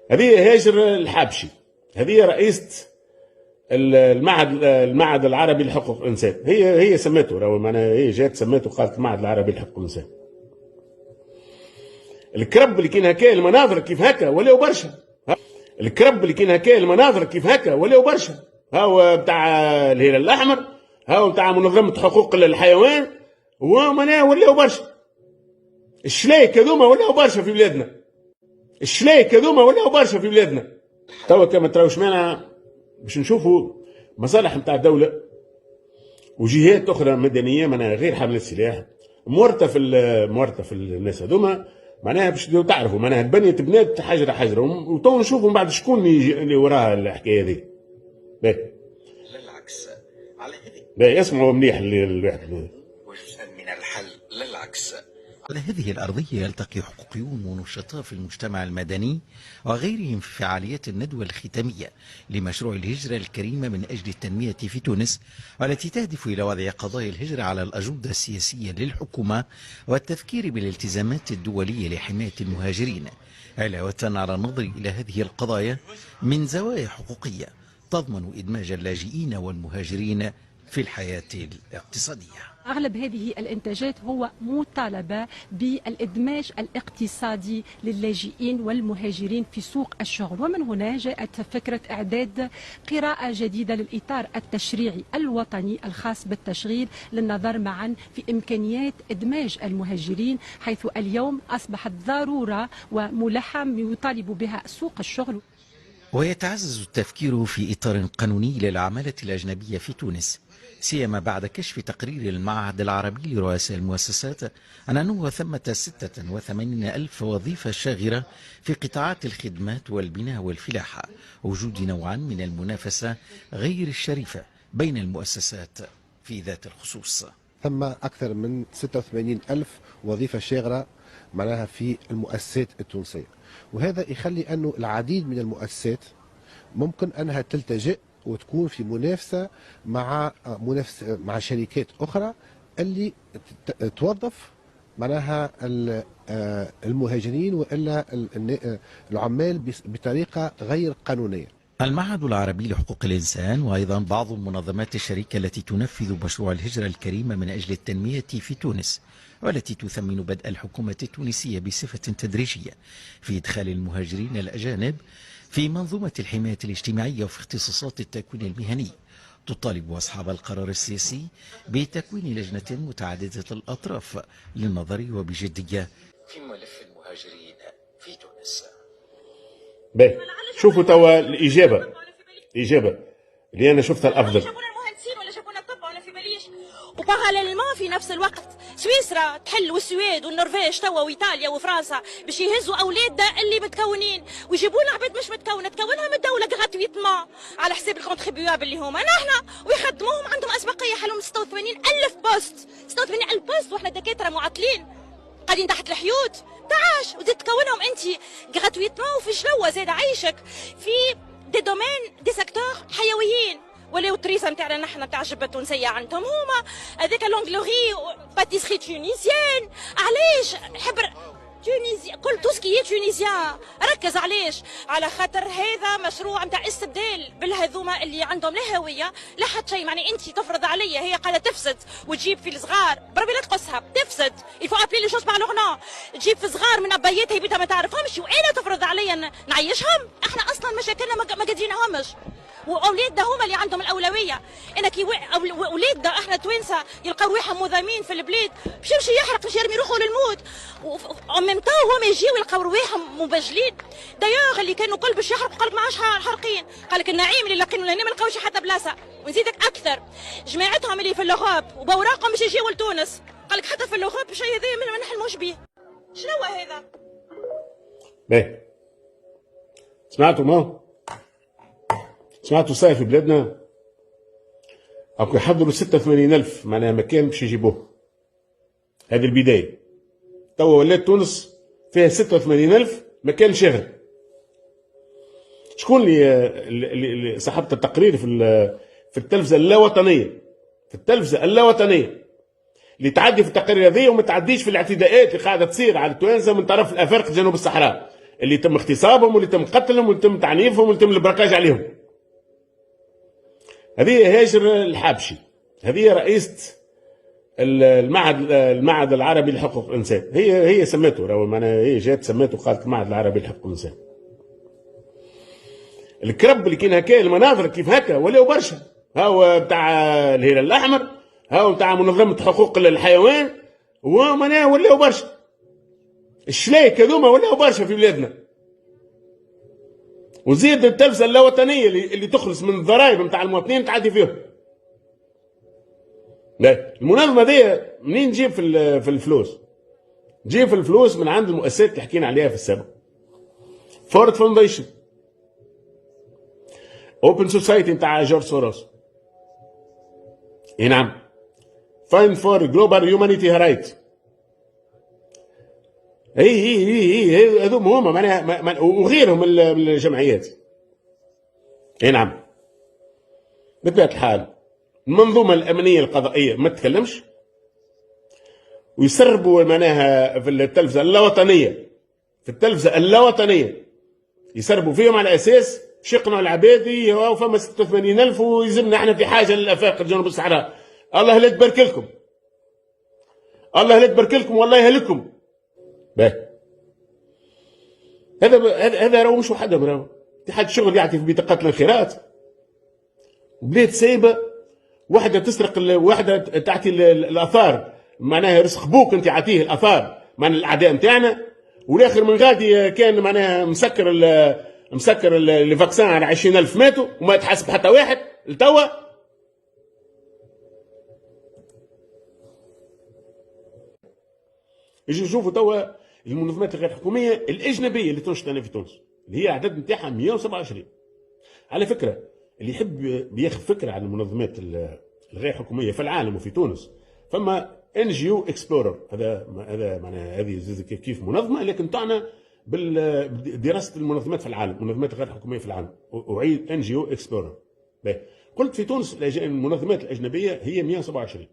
هذه هاجر الحابشي، هذه رئيسة المعهد العربي لحقوق الانسان. هي سمته، راهو معناها هي جات سمته، قالت المعهد العربي لحقوق الانسان. الكرب اللي كاين هكا، المناظر كيف هكا ولاو برشا. الكرب اللي كاين هكا، المناظر كيف هكا ولاو برشا. هاو بتاع الهلال الاحمر، هاو بتاع منظمه حقوق الحيوان، ومعناها ولاو برشا. الشلايك هذوما ولاو برشا في بلادنا. الشلايك هذوما ولاو برشا في بلادنا. توا كما تراوش معنا باش نشوفوا مصالح نتاع الدوله وجهات اخرى مدنيه معناها غير حامله السلاح مورطه في الناس هذوما، معناها باش تعرفوا معناها البنيه بنات حجره حجره. وتو نشوفوا من بعد شكون اللي وراها الحكايه هذه. باهي لا العكس على هذه. باهي اسمعوا مليح الواحد. وجزءا من الحل لا العكس. على هذه الأرضية يلتقي حقوقيون ونشطاء في المجتمع المدني وغيرهم في فعاليات الندوة الختامية لمشروع الهجرة الكريمة من أجل التنمية في تونس، والتي تهدف إلى وضع قضايا الهجرة على الأجندة السياسية للحكومة والتفكير بالالتزامات الدولية لحماية المهاجرين، علاوة على النظر إلى هذه القضايا من زوايا حقوقية تضمن إدماج اللاجئين والمهاجرين في الحياة الاقتصادية. أغلب هذه الإنتاجات هو مطالبة بالإدماج الاقتصادي للاجئين والمهاجرين في سوق الشغل، ومن هنا جاءت فكرة إعداد قراءة جديدة للإطار التشريعي الوطني الخاص بالتشغيل للنظر معا في إمكانيات إدماج المهاجرين، حيث اليوم أصبحت ضرورة وملحة يطالب بها سوق الشغل. ويتعزز التفكير في إطار قانوني للعمالة الأجنبية في تونس، سيما بعد كشف تقرير المعهد العربي لرؤساء المؤسسات عن أنه ثمة 86 ألف وظيفة شاغرة في قطاعات الخدمات والبناء والفلاحة، وجود نوعا من المنافسة غير الشريفة بين المؤسسات في ذات الخصوص. ثم أكثر من 86 ألف وظيفة شاغرة معناها في المؤسسات التونسية، وهذا يخلي أنه العديد من المؤسسات ممكن أنها تلتجئ وتكون في منافسة مع شركات أخرى اللي توظف معناها المهاجرين وإلا العمال بطريقة غير قانونية. المعهد العربي لحقوق الإنسان وأيضا بعض المنظمات الشريكة التي تنفذ مشروع الهجرة الكريمة من أجل التنمية في تونس، والتي تثمن بدء الحكومة التونسية بصفة تدريجية في إدخال المهاجرين الأجانب في منظومة الحماية الاجتماعية وفي اختصاصات التكوين المهني، تطالب أصحاب القرار السياسي بتكوين لجنة متعددة الأطراف للنظر وبجدية في ملف المهاجرين في تونس. باهي شوفوا توا الإجابة اللي أنا شفتها الأفضل. جابونا المهندسين ولا جابونا الطب ولا في باليش، وباراليلمون في نفس الوقت سويسرا تحل والسويد والنرويج توا وايطاليا وفرنسا باش يهزوا اولاد اللي متكونين ويجيبوا لنا عباد مش متكونه تكونها من الدوله غراتويتمون على حساب الكونتريبيوابل اللي هما نحن، ويخدموهم عندهم اسبقيه حلهم 86 الف بوست، 86 الف بوست واحنا دكاتره معطلين قاعدين تحت الحيوط. تعاش وزيد تكونهم انت غراتويتمون وفي شنو زاد عايشك في دي دومين دي سيكتور حيويين، ولاو الطريزه نتاعنا نحن نتاع الجبه التونسيه عندهم هما هذاك لونغلوغي باتيسري تونيزيان. علاش حبر تونيزيا كل توسكي تونيزيان ركز علاش؟ على خاطر هذا مشروع نتاع استبدال بالهذوما اللي عندهم لا هويه لا حتى شيء. معني انت تفرض عليا هي قاعده تفسد وتجيب في الصغار بربي لا تقصها تفسد يفو ابلي لي شوز مع لغنا تجيب في صغار من ابياتها بيتها ما تعرفهمش وانا تفرض عليا نعيشهم. احنا اصلا مشاكلنا ما قادرينهمش واولادنا هما اللي عندهم الاولويه. انا كي اولادنا احنا توانسه يلقاو روحهم مذامين في البلاد باش يمشي يحرق باش يرمي روحه للموت، وميم طو هما يجيو يلقاو رواحهم مبجلين. دايوغ اللي كانوا كل باش يحرقوا قالك ما عادش حارقين، قالك النعيم اللي لاقينه هنا ما لقاوش حتى بلاصه. ونزيدك اكثر جماعتهم اللي في اللوغوب وبوراقهم باش يجيو لتونس، قالك حتى في اللوغوب شيء هذا ما نحلموش به. شنو هذا؟ باهي سمعتوا ما سمعتوا صاير في بلادنا أو يحضروا 86,000 معناها مكان باش يجيبوه. هذه البداية. توا ولات تونس فيها 86,000 مكان شاغر. شكون اللي صاحبت التقرير في التلفزة اللاوطنية؟ في التلفزة اللاوطنية اللي تعدي في التقارير هذه وما تعديش في الاعتداءات اللي قاعدة تصير على التوانسة من طرف الأفارقة جنوب الصحراء. اللي تم اغتصابهم واللي تم قتلهم واللي تم تعنيفهم واللي تم البركاج عليهم. هذه هاجر الحابشي، هذه رئيسة المعهد العربي لحقوق الانسان، هي سمته، راهو معناها هي جات سمته قالت المعهد العربي لحقوق الانسان. الكرب اللي كاين هكا، المناظر كيف هكا ولاو برشا، هاو بتاع الهلال الاحمر، هاو بتاع منظمه حقوق الحيوان، ومعناها ولاو برشا. الشلايك هذوما ولاو برشا في بلادنا. وزيد التلفزه اللاوطنيه اللي تخلص من الضرائب نتاع المواطنين تعدي فيهم. المنظمه دي منين تجيب في الفلوس؟ تجيب في الفلوس من عند المؤسسات اللي حكينا عليها في السابق. فورد فاونديشن، اوبن سوسايتي نتاع جورج سوروس، اي نعم، فاين فور جلوبال هيومانيتي رايت، هي هذوم هما معناها وغيرهم من الجمعيات. اي نعم. بطبيعه الحال المنظومه الامنيه القضائيه ما تتكلمش، ويسربوا معناها في التلفزه اللاوطنيه، في التلفزه اللاوطنيه يسربوا فيهم على اساس باش يقنعوا العبادي وفما 86,000 ويلزمنا احنا في حاجه للافاق جنوب الصحراء. الله لا تبارك لكم، الله لا تبارك لكم والله يهلككم. باهي، هذا راهو مش وحدهم، راهو اتحاد الشغل يعطي في بطاقات الخيرات، بلاد سايبه، وحده تسرق، وحده تعطي الاثار، معناها رزق بوك انت عطيه الاثار من الاعداء نتاعنا، والاخر من غادي كان معناها مسكر الفاكسان على 20,000 ماتوا وما يتحاسب حتى واحد لتوا. يجي نشوفوا توا المنظمات الغير حكوميه الاجنبيه اللي تنشط هنا في تونس، اللي هي عدد نتاعها 127. على فكره اللي يحب بياخذ فكره عن المنظمات الغير حكوميه في العالم وفي تونس، فما NGO اكسبلورر، هذا معناها هذه كيف منظمه لكن تعنى بدراسه المنظمات في العالم، المنظمات الغير حكوميه في العالم، اعيد NGO اكسبلورر. قلت في تونس المنظمات الاجنبيه هي 127.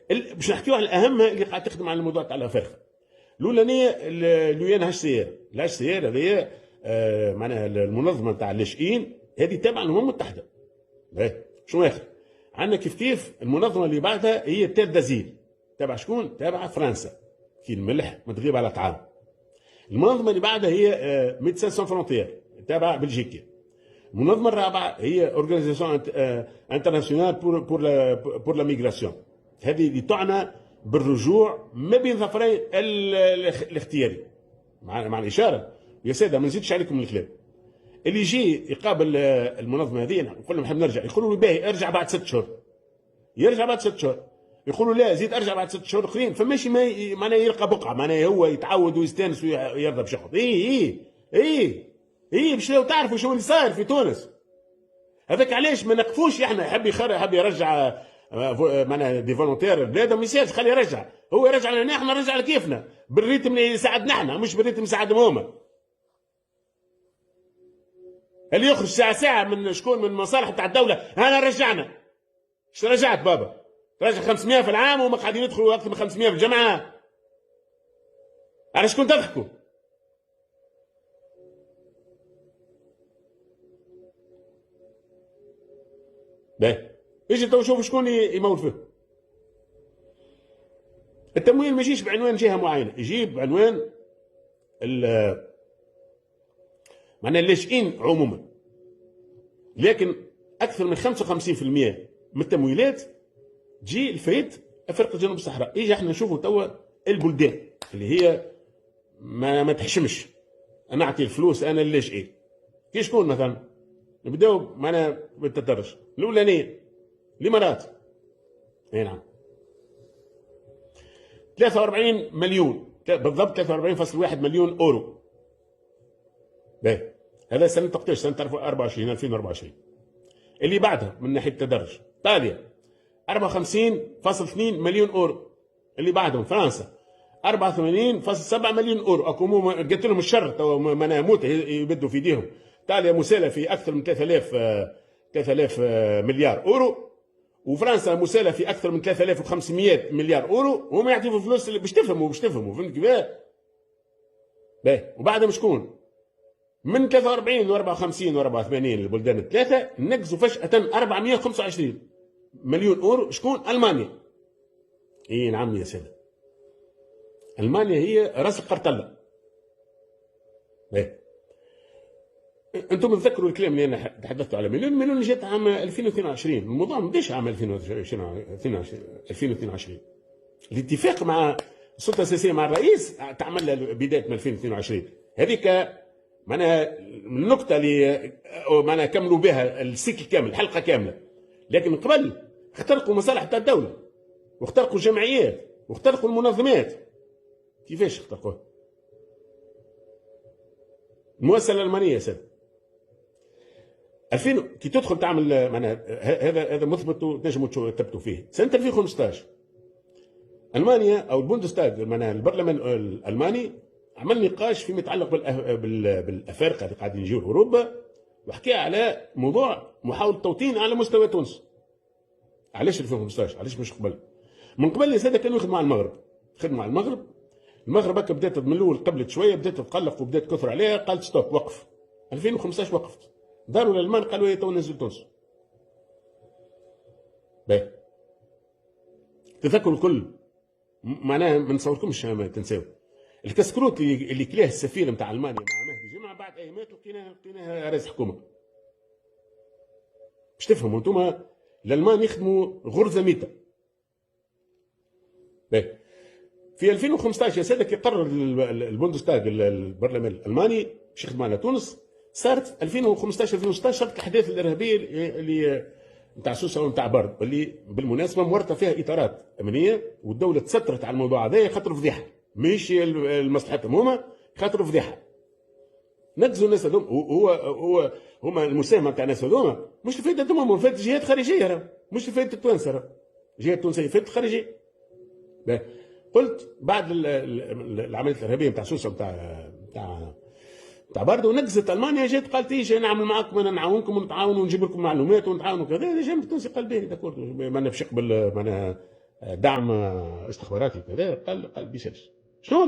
باش نحكيو على الاهم اللي قاعد تخدم على الموضوع تاع الافاق. الاولانيه اليو HCR، هذه معناها المنظمه تاع اللاجئين، هذه تابعه للامم المتحده. شنو اخر؟ عندنا كيف المنظمه اللي بعدها هي تير دازيل، تابع شكون؟ تابع فرنسا، كي الملح ما تغيب على طعام. المنظمه اللي بعدها هي ميدسان سون فرونتيير، تابع بلجيكا. المنظمه الرابعه هي اورغانيزاسيون انترناسيونال بور لا ميغراسيون، هذه اللي تعنى بالرجوع ما بين ظفرين الاختياري. مع الاشاره يا ساده ما نزيدش عليكم الكلام. اللي يجي يقابل المنظمه هذه نقول لهم نحب نرجع، يقولوا له باهي ارجع بعد 6 شهور. يرجع بعد 6 شهور، يقولوا لا زيد ارجع بعد 6 شهور اخرين، فماشي معناها يلقى بقعه، معناها هو يتعود ويستانس ويرضى بشغل. باش لو تعرفوا شو اللي صاير في تونس. هذاك علاش ما نقفوش احنا، يحب يرجع معناها دي فولونتير بلادهم، ما يسالش خليه يرجع، هو يرجع لنا احنا نرجع لكيفنا بالريتم اللي يساعدنا احنا، مش بالريتم يساعدهم هما. اللي يخرج ساعة من شكون؟ من مصالح تاع الدولة، انا رجعنا. ايش رجعت بابا؟ رجع 500 في العام وما قاعدين يدخلوا اكثر من 500 في الجامعة. على شكون تضحكوا؟ باهي، يجي تو شوفوا شكون يمول فيه. التمويل ما يجيش بعنوان جهة معينة، يجيب بعنوان معناها اللاجئين عموما، لكن اكثر من 55% من التمويلات تجي الفايد افريقيا جنوب الصحراء. يجي احنا نشوفوا توا البلدان اللي هي ما تحشمش، انا اعطي الفلوس انا للاجئين. كي شكون مثلا؟ نبداو معنا بالتدرج. الاولانيه الامارات، اي نعم، 43 مليون بالضبط، 43.1 مليون اورو. باهي، هذا سنة تقدير سنة 2024. اللي بعدها من ناحية التدرج ايطاليا 54.2 مليون اورو. اللي بعدهم فرنسا 84.7 مليون اورو. اكو قلت لهم الشر تو ما نموت يبدوا في ايديهم. ايطاليا مسالة في اكثر من 3000 مليار اورو، وفرنسا مسالة في اكثر من 3500 مليار اورو، وهم يعطيوا فلوس باش تفهموا فهمت كيفاه؟ باهي وبعدهم شكون؟ من 43 و 54 و 84 البلدان الثلاثه نقزوا فجاه 425 مليون اورو. شكون؟ المانيا. اي نعم يا سيدي، المانيا هي راس القرطله. باهي انتم تذكروا الكلام اللي انا تحدثت على مليون جات عام 2022. الموضوع ما بداش عام 2022. الاتفاق مع السلطه السياسيه مع الرئيس تعمل بدايه من 2022. هذيك معناها النقطه اللي معناها كملوا بها السيكل كامل، الحلقه كامله. لكن قبل اخترقوا مصالح تاع الدوله، واخترقوا الجمعيات، واخترقوا المنظمات. كيفاش اخترقوها؟ المؤسسه الالمانيه يا سيدي 2000 كي تدخل تعمل معناها هذا مثبت تنجموا تثبتوا فيه. سنه 2015 المانيا او البوندستاغ معناها البرلمان الالماني عمل نقاش فيما يتعلق بالافارقه اللي قاعدين يجيو اوروبا، وحكى على موضوع محاوله توطين على مستوى تونس. علاش 2015؟ علاش مش قبل؟ من قبل يا ساده كانوا يخدموا مع المغرب، خدموا مع المغرب هكا بدات من الاول قبلت شويه، بدات تقلق وبدات تكثر عليها، قالت ستوب وقف. 2015 وقفت، داروا الالمان قالوا تو ننزل تونس. باهي تذكروا الكل معناها ما نصوركمش تنساو الكسكروت اللي كلاه السفير نتاع المانيا مع مهدي جمعه بعد ايامات لقيناها رئيس حكومه. باش تفهموا انتم الالمان يخدموا غرزه ميته. باهي في 2015 يا ساده كي قرر البوندستاغ البرلمان الالماني باش يخدم على تونس، صارت 2015 صارت الاحداث الارهابيه اللي نتاع سوسه ونتاع برد، اللي بالمناسبه مورطه فيها اطارات امنيه، والدوله تسترت على الموضوع هذا خاطر فضيحه، مش لمصلحتهم هما، خاطر فضيحه. نقزوا الناس هذوما. هما المساهمه نتاع الناس هذوما مش لفائدتهم هم، فائده جهات خارجيه، مش لفائده التوانسه. جهات تونسيه فائده خارجيه. قلت بعد العمليات الارهابيه نتاع سوسه نتاع برضه نقزت المانيا، جات قالت ايش نعمل معاكم، انا نعاونكم ونتعاونوا ونجيب لكم معلومات ونتعاونوا كذا. الجانب التونسي قال باهي داكور، ما نفش يقبل معناها دعم استخباراتي كذا. قال بيسالش شنو